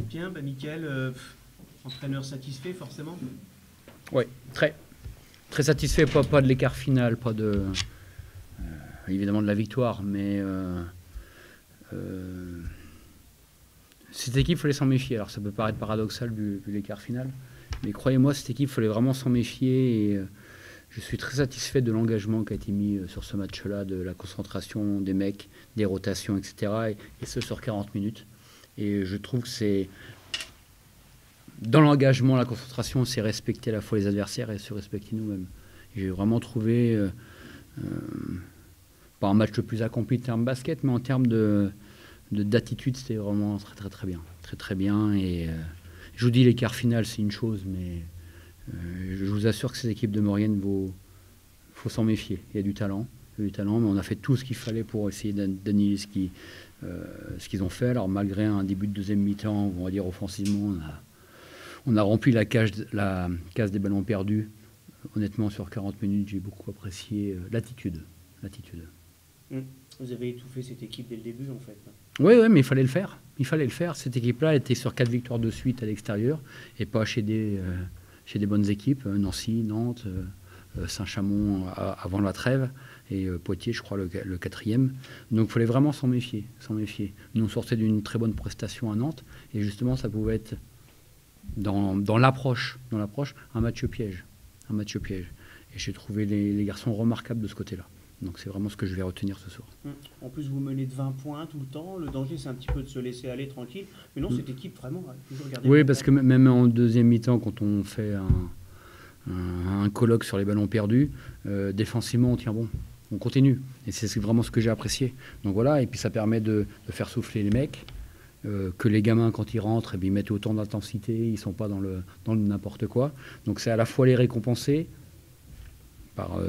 Bien, Mickaël, entraîneur satisfait forcément? Oui, très, très satisfait, pas de l'écart final, pas de évidemment de la victoire, mais cette équipe, il fallait s'en méfier. Alors ça peut paraître paradoxal vu l'écart final, mais croyez-moi, cette équipe, il fallait vraiment s'en méfier. Et je suis très satisfait de l'engagement qui a été mis sur ce match-là, de la concentration des mecs, des rotations, etc. Et ce sur 40 minutes. Et je trouve que c'est dans l'engagement, la concentration, c'est respecter à la fois les adversaires et se respecter nous-mêmes. J'ai vraiment trouvé pas un match le plus accompli en termes basket, mais en termes d'attitude, c'était vraiment très bien. Très bien. Et je vous dis, l'écart final, c'est une chose, mais je vous assure que ces équipes de Maurienne, faut s'en méfier. Il y a du talent, mais on a fait tout ce qu'il fallait pour essayer d'annihiler ce qu'ils ont fait. Alors malgré un début de deuxième mi-temps, on va dire offensivement, on a rempli la case des ballons perdus. Honnêtement, sur 40 minutes, j'ai beaucoup apprécié l'attitude. Vous avez étouffé cette équipe dès le début, en fait. Oui, mais il fallait le faire. Cette équipe-là était sur 4 victoires de suite à l'extérieur et pas chez des bonnes équipes. Nancy, Nantes, Saint-Chamond avant la trêve et Poitiers, je crois, le 4e. Donc il fallait vraiment s'en méfier. Nous, on sortait d'une très bonne prestation à Nantes et justement, ça pouvait être dans l'approche, un match piège. Et j'ai trouvé les garçons remarquables de ce côté-là. Donc c'est vraiment ce que je vais retenir ce soir. En plus, vous menez de 20 points tout le temps. Le danger, c'est un petit peu de se laisser aller tranquille. Mais non, cette équipe, vraiment, a toujours gardé... Oui, parce que même en deuxième mi-temps, quand on fait un colloque sur les ballons perdus, défensivement, on tient bon. On continue. Et c'est vraiment ce que j'ai apprécié. Donc voilà, et puis ça permet de faire souffler les mecs. Que les gamins, quand ils rentrent, ils mettent autant d'intensité, ils ne sont pas dans le n'importe quoi. Donc c'est à la fois les récompenser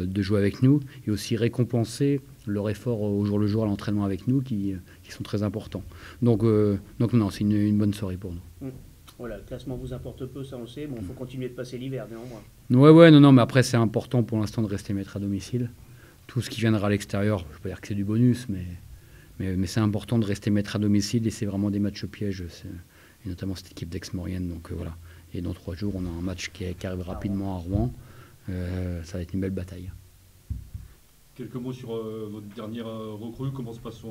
de jouer avec nous et aussi récompenser leur effort au jour le jour à l'entraînement avec nous qui sont très importants. Donc non, c'est une bonne soirée pour nous. Voilà, le classement vous importe peu, ça on le sait. Bon, il faut continuer de passer l'hiver néanmoins. Non, mais après c'est important pour l'instant de rester maître à domicile. Tout ce qui viendra à l'extérieur, je ne veux pas dire que c'est du bonus, mais c'est important de rester maître à domicile et c'est vraiment des matchs pièges, et notamment cette équipe d'Aix-Maurienne. Donc voilà. Et dans 3 jours, on a un match qui arrive rapidement à Rouen. Ça va être une belle bataille. Quelques mots sur votre dernière recrue, comment se passe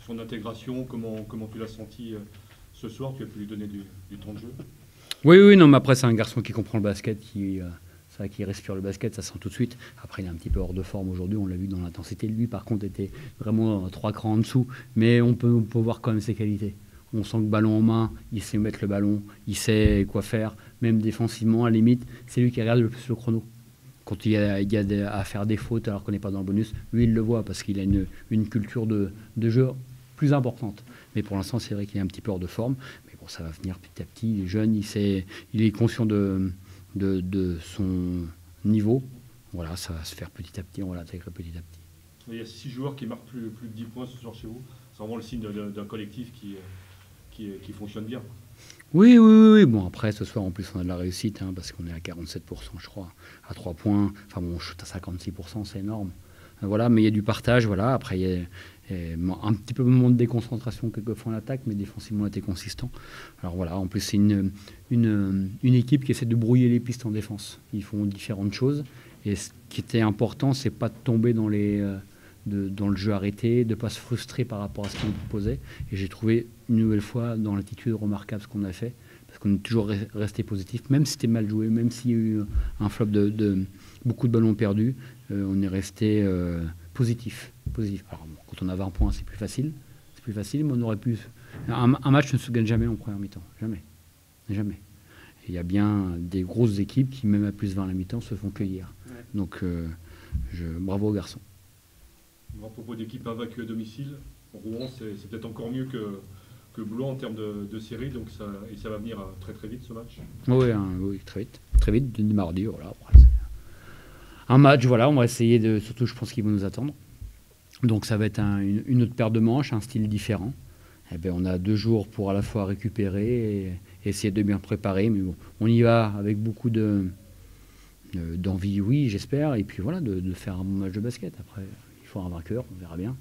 son intégration, comment tu l'as senti ce soir, tu as pu lui donner du temps de jeu? Oui, non, mais après c'est un garçon qui comprend le basket, qui respire le basket, ça sent tout de suite. Après il est un petit peu hors de forme aujourd'hui, on l'a vu dans l'intensité. Lui par contre était vraiment 3 crans en dessous, mais on peut voir quand même ses qualités. On sent que ballon en main, il sait mettre le ballon, il sait quoi faire, même défensivement à la limite, c'est lui qui regarde le plus le chrono. Quand il y a à faire des fautes alors qu'on n'est pas dans le bonus, lui il le voit parce qu'il a une culture de jeu plus importante. Mais pour l'instant c'est vrai qu'il est un petit peu hors de forme. Mais bon, ça va venir petit à petit, il est jeune, il est conscient de son niveau. Voilà, ça va se faire petit à petit, on va l'intégrer petit à petit. Il y a 6 joueurs qui marquent plus de 10 points ce soir chez vous. C'est vraiment le signe d'un collectif qui fonctionne bien. Oui. Bon, après, ce soir, en plus, on a de la réussite, parce qu'on est à 47%, je crois, à 3 points. Enfin bon, je suis à 56%, c'est énorme. Voilà, mais il y a du partage, voilà. Après, il y a un petit peu moins de déconcentration quelquefois en attaque, mais défensivement, on a été consistant. Alors voilà, en plus, c'est une équipe qui essaie de brouiller les pistes en défense. Ils font différentes choses. Et ce qui était important, c'est pas de tomber dans le jeu arrêté, de ne pas se frustrer par rapport à ce qu'on nous proposait. Et j'ai trouvé une nouvelle fois dans l'attitude remarquable ce qu'on a fait, parce qu'on est toujours resté positif, même si c'était mal joué, même s'il y a eu un flop de beaucoup de ballons perdus, on est resté positif. Alors bon, quand on a 20 points, c'est plus facile, mais on aurait pu... Un match ne se gagne jamais en première mi-temps, jamais. Et il y a bien des grosses équipes qui, même à plus 20 à la mi-temps, se font cueillir. Ouais. Donc bravo aux garçons. À propos d'équipe invaincue à domicile, Rouen, c'est peut-être encore mieux que Blois en termes de série, donc ça va venir très vite ce match. Oui, très vite, du mardi, voilà. Un match, voilà, on va essayer surtout je pense qu'ils vont nous attendre. Donc ça va être une autre paire de manches, un style différent. Eh bien, on a 2 jours pour à la fois récupérer et essayer de bien préparer, mais bon, on y va avec beaucoup d'envie, oui, j'espère, et puis voilà, de faire un bon match de basket. Après, il faut un vainqueur, on verra bien.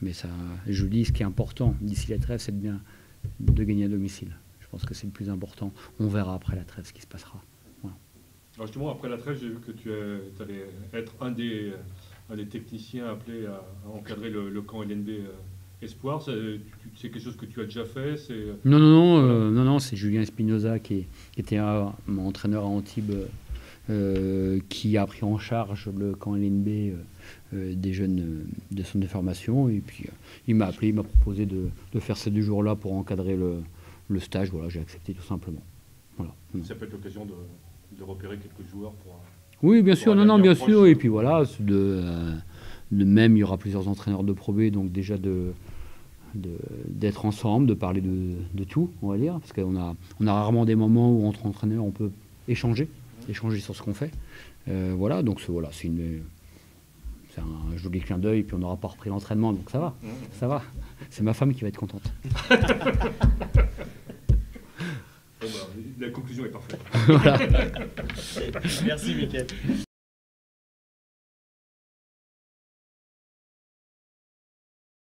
Mais ça, je vous dis, ce qui est important d'ici la trêve, c'est de gagner à domicile. Je pense que c'est le plus important. On verra après la trêve ce qui se passera. Voilà. Alors justement, après la trêve, j'ai vu que tu allais être un des techniciens appelés à encadrer le camp LNB Espoir. C'est quelque chose que tu as déjà fait? Non, c'est Julien Espinoza qui était mon entraîneur à Antibes, qui a pris en charge le camp LNB des jeunes de centre de formation. Et puis il m'a appelé, il m'a proposé de faire ces 2 jours-là pour encadrer le stage. Voilà, j'ai accepté tout simplement. Voilà. Ça peut être l'occasion de repérer quelques joueurs pour... Oui, bien sûr, bien proche. sûr. Et puis voilà, de même, il y aura plusieurs entraîneurs de Pro B, donc déjà d'être ensemble, de parler de tout, on va dire, parce qu'on a rarement des moments où entre entraîneurs on peut échanger sur ce qu'on fait. Voilà, donc c'est un joli clin d'œil, puis on n'aura pas repris l'entraînement, donc ça va. C'est ma femme qui va être contente. La conclusion est parfaite. Voilà. Merci, Mickaël.